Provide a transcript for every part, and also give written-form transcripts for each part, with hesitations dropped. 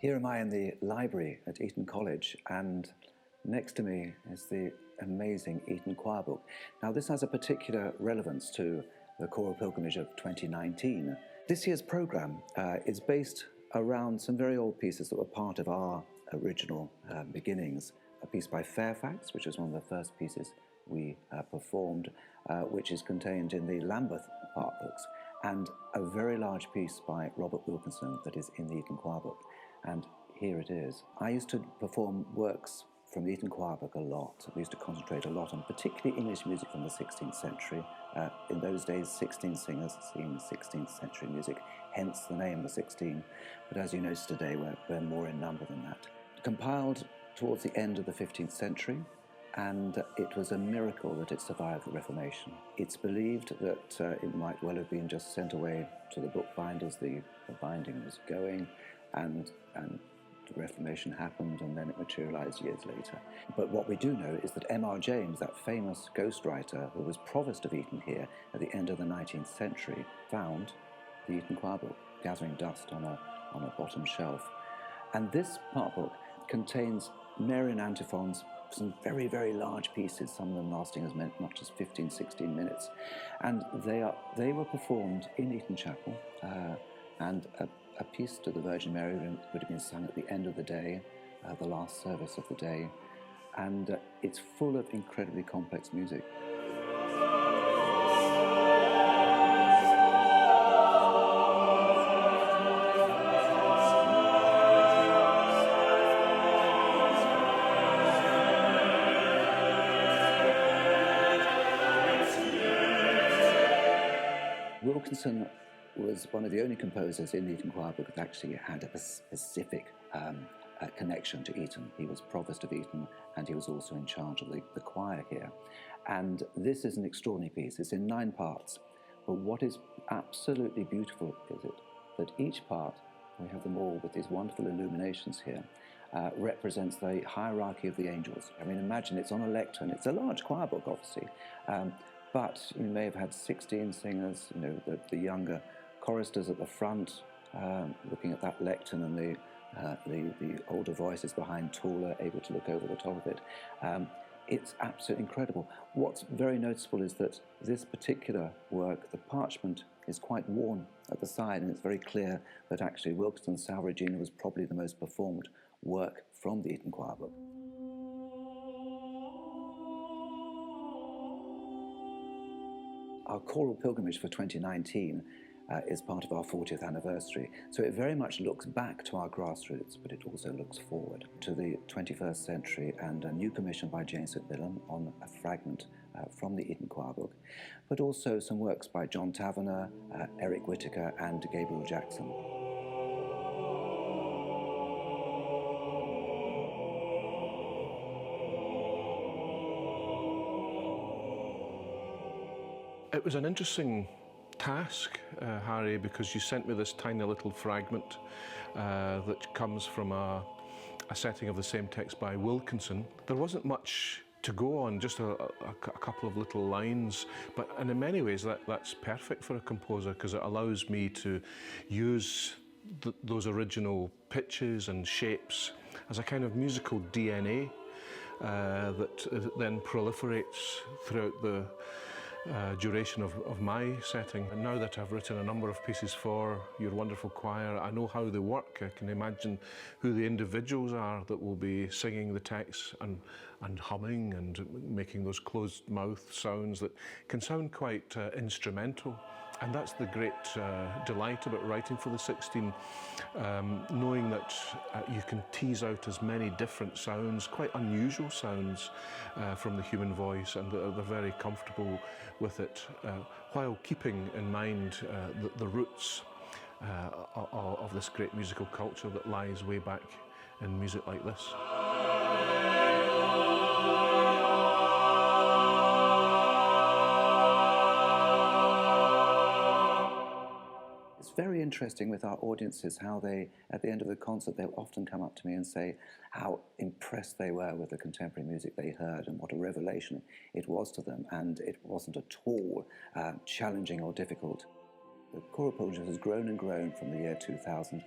Here am I in the library at Eton College, and next to me is the amazing Eton Choir Book. Now, this has a particular relevance to the choral pilgrimage of 2019. This year's programme is based around some very old pieces that were part of our original beginnings. A piece by Fairfax, which was one of the first pieces we performed, which is contained in the Lambeth part books, and a very large piece by Robert Wilkinson that is in the Eton Choir Book. And here it is. I used to perform works from the Eton Choir Book a lot. We used to concentrate a lot on particularly English music from the 16th century. In those days, 16 singers singing 16th century music, hence the name, the 16. But as you notice today, we're more in number than that. Compiled towards the end of the 15th century, and it was a miracle that it survived the Reformation. It's believed that it might well have been just sent away to the bookbinders. The binding was going, and the Reformation happened, and then it materialised years later. But what we do know is that M.R. James, that famous ghostwriter who was provost of Eton here at the end of the 19th century, found the Eton Choir Book gathering dust on a bottom shelf. And this part book contains Marian antiphons, some very, very large pieces, some of them lasting as much as 15, 16 minutes. And they were performed in Eton Chapel, and a piece to the Virgin Mary would have been sung at the end of the day, the last service of the day, and it's full of incredibly complex music. Wilkinson was one of the only composers in the Eton Choir Book that actually had a specific connection to Eton. He was provost of Eton, and he was also in charge of the choir here. And this is an extraordinary piece. It's in 9 parts. But what is absolutely beautiful is that each part, we have them all with these wonderful illuminations here, represents the hierarchy of the angels. I mean, imagine it's on a lectern. It's a large choir book, obviously. But you may have had 16 singers, the younger choristers at the front, looking at that lectern, and the older voices behind, taller, able to look over the top of it. It's absolutely incredible. What's very noticeable is that this particular work, the parchment, is quite worn at the side, and it's very clear that actually Wilkinson's Salve Regina was probably the most performed work from the Eton Choir Book. Our choral pilgrimage for 2019 is part of our 40th anniversary, so it very much looks back to our grassroots, but it also looks forward to the 21st century and a new commission by James MacMillan on a fragment from the Eton Choir Book, but also some works by John Tavener, Eric Whitacre and Gabriel Jackson. It was an interesting task, Harry, because you sent me this tiny little fragment that comes from a setting of the same text by Wilkinson. There wasn't much to go on, just a couple of little lines, but in many ways that's perfect for a composer, because it allows me to use those original pitches and shapes as a kind of musical DNA that then proliferates throughout the duration of my setting. And now that I've written a number of pieces for your wonderful choir, I know how they work. I can imagine who the individuals are that will be singing the text and humming and making those closed mouth sounds that can sound quite instrumental. And that's the great delight about writing for the 16, knowing that you can tease out as many different sounds, quite unusual sounds from the human voice, and they're very comfortable with it, while keeping in mind the roots of this great musical culture that lies way back in music like this. It's very interesting with our audiences how they, at the end of the concert, they'll often come up to me and say how impressed they were with the contemporary music they heard and what a revelation it was to them, and it wasn't at all challenging or difficult. The choral pilgrimage has grown and grown from the year 2000,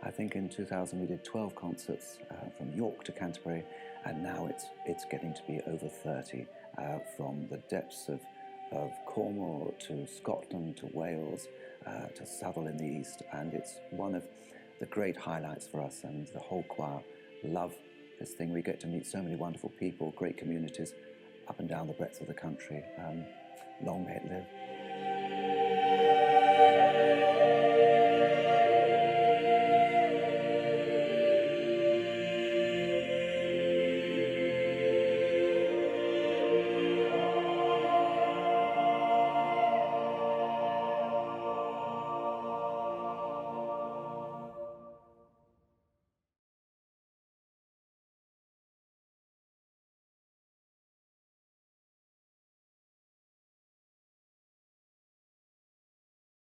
I think in 2000 we did 12 concerts from York to Canterbury, and now it's getting to be over 30 from the depths of Cornwall to Scotland to Wales to Southwell in the east, and it's one of the great highlights for us, and the whole choir love this thing. We get to meet so many wonderful people, great communities up and down the breadth of the country. Long may it live.